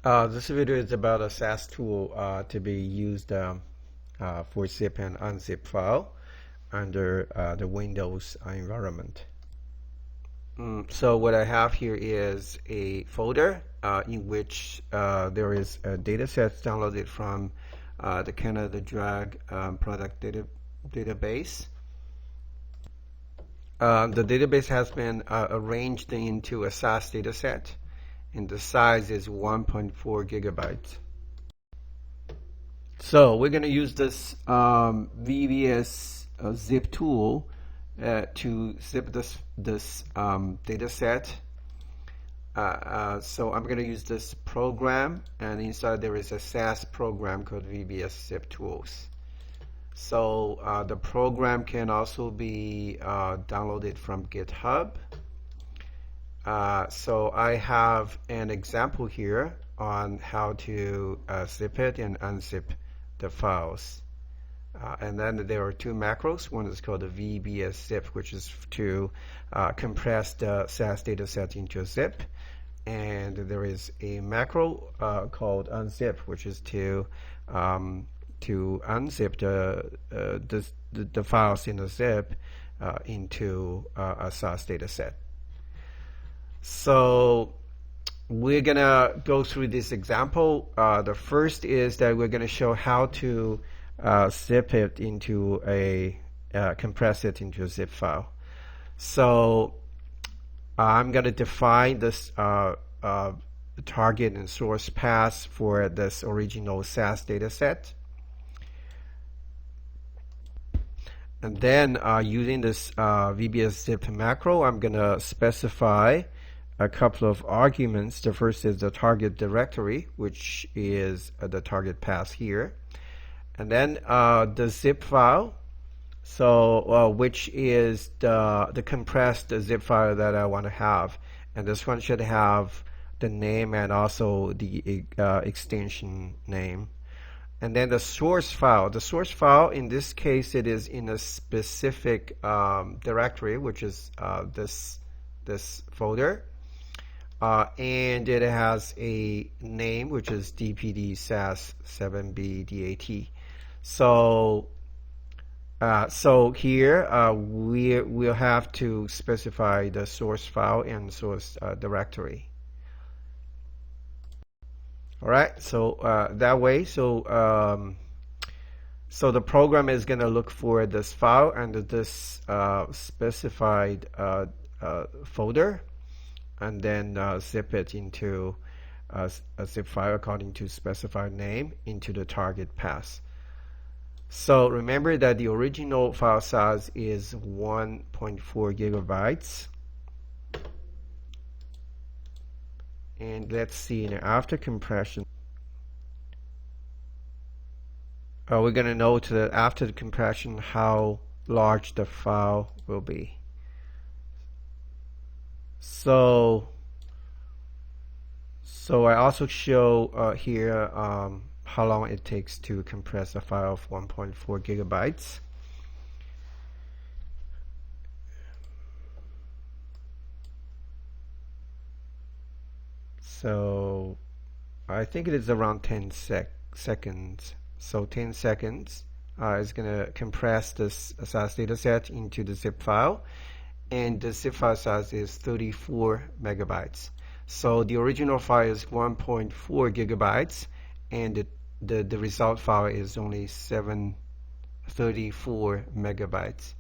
This video is about a SAS tool to be used for zip and unzip file under the Windows environment. So what I have here is a folder in which there is a dataset downloaded from the Canada Drug product database. The database has been arranged into a SAS dataset, and the size is 1.4 gigabytes. So we're going to use this vbsziptool to zip this data set. So I'm going to use this program, and inside there is a SAS program called vbsziptools. So the program can also be downloaded from GitHub. So I have an example here on how to zip it and unzip the files. And then there are two macros. One is called the vbszip, which is to compress the SAS dataset into a zip. And there is a macro called unzip, which is to unzip the files in the zip into a SAS dataset. So we're gonna go through this example. The first is that we're gonna show how to zip it into compress it into a zip file. So I'm gonna define this target and source paths for this original SAS dataset. And then using this vbszip macro, I'm gonna specify a couple of arguments. The first is the target directory, which is the target path here, and then the zip file, so which is the compressed zip file that I want to have, and this one should have the name and also the extension name. And then the source file. The source file, in this case, it is in a specific directory, which is this folder. And it has a name, which is dpd sas 7bdat. So here we'll have to specify the source file and source directory. All right, so that way, so the program is going to look for this file and this specified folder, and then zip it into a zip file according to specified name into the target path. So remember that the original file size is 1.4 gigabytes. And let's see, after compression, we're going to note that after the compression how large the file will be. So I also show here how long it takes to compress a file of 1.4 gigabytes. So I think it is around 10 seconds. So 10 seconds is going to compress this SAS dataset into the zip file, and the zip file size is 34 megabytes. So the original file is 1.4 gigabytes, and the result file is only 734 megabytes.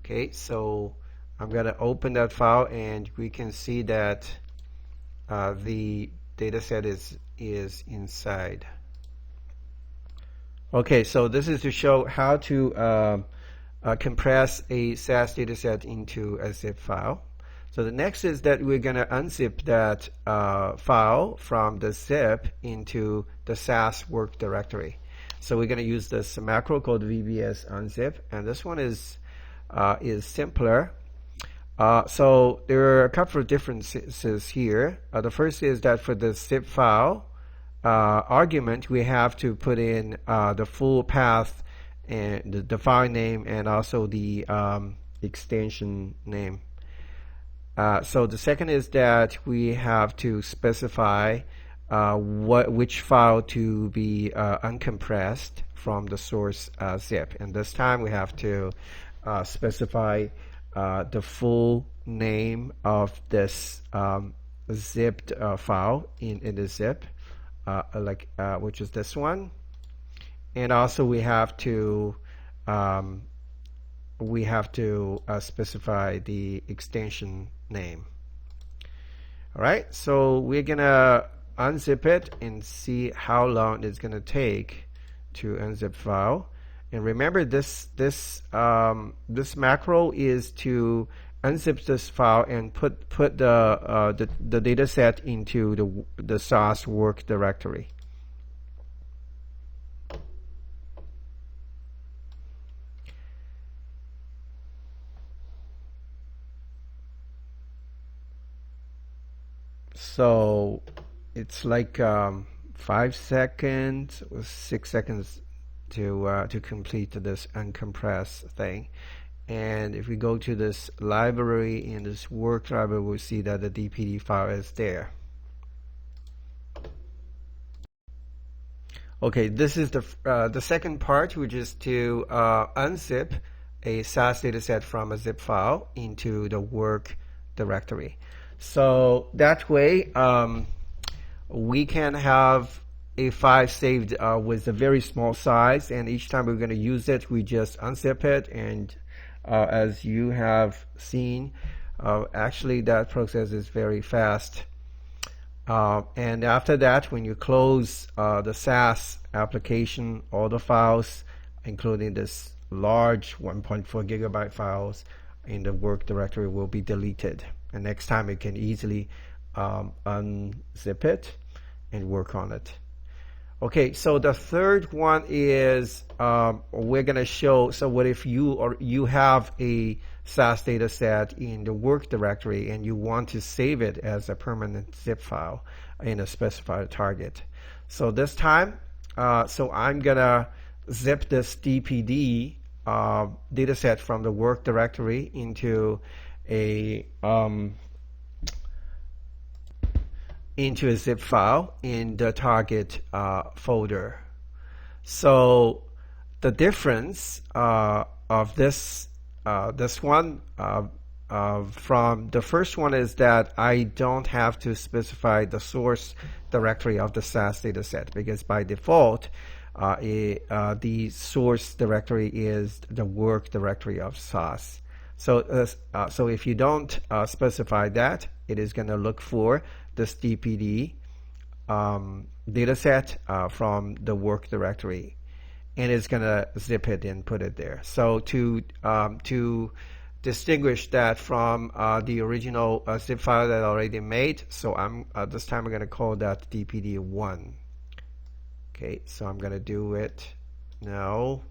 Okay, so I'm going to open that file, and we can see that the dataset is inside. Okay, so this is to show how to compress a SAS dataset into a zip file. So the next is that we're going to unzip that file from the zip into the SAS work directory. So we're going to use this macro called vbs unzip, and this one is simpler. So there are a couple of differences here. The first is that for the zip file argument, we have to put in the full path and the file name and also the extension name. So the second is that we have to specify which file to be uncompressed from the source zip. And this time we have to specify the full name of this zipped file in the zip, which is this one. And also we have to specify the extension name. All right, so we're gonna unzip it and see how long it's gonna take to unzip file. And remember, this macro is to unzip this file and put the data set into the SAS work directory. So it's like 5 seconds or 6 seconds to complete this uncompressed thing. And if we go to this library in this work library, we'll see that the DPD file is there. Okay, this is the second part, which is to unzip a SAS dataset from a zip file into the work directory. So that way, we can have a file saved with a very small size, and each time we're going to use it, we just unzip it. And as you have seen, actually that process is very fast. And after that, when you close the SAS application, all the files, including this large 1.4 gigabyte files in the work directory, will be deleted. And next time you can easily unzip it and work on it. Okay, so the third one is we're going to show, so what if you have a SAS data set in the work directory and you want to save it as a permanent zip file in a specified target. So this time, so I'm going to zip this DPD data set from the work directory into a zip file in the target folder. So the difference of this one from the first one is that I don't have to specify the source directory of the SAS dataset, because by default the source directory is the work directory of SAS. So so if you don't specify that, it is going to look for this DPD dataset from the work directory, and it's going to zip it and put it there. So to distinguish that from the original zip file that I already made, so I'm this time I'm going to call that DPD1. Okay, so I'm going to do it now.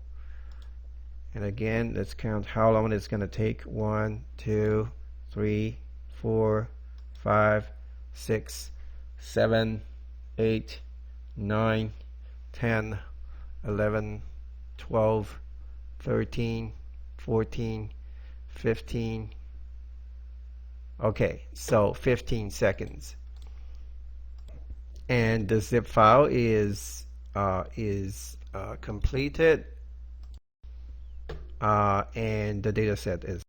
And again, let's count how long it's going to take. 1, 2, 3, 4, 5, 6, 7, 8, 9, 10, 11, 12, 13, 14, 15. Okay, so 15 seconds. And the zip file is completed. And the data set is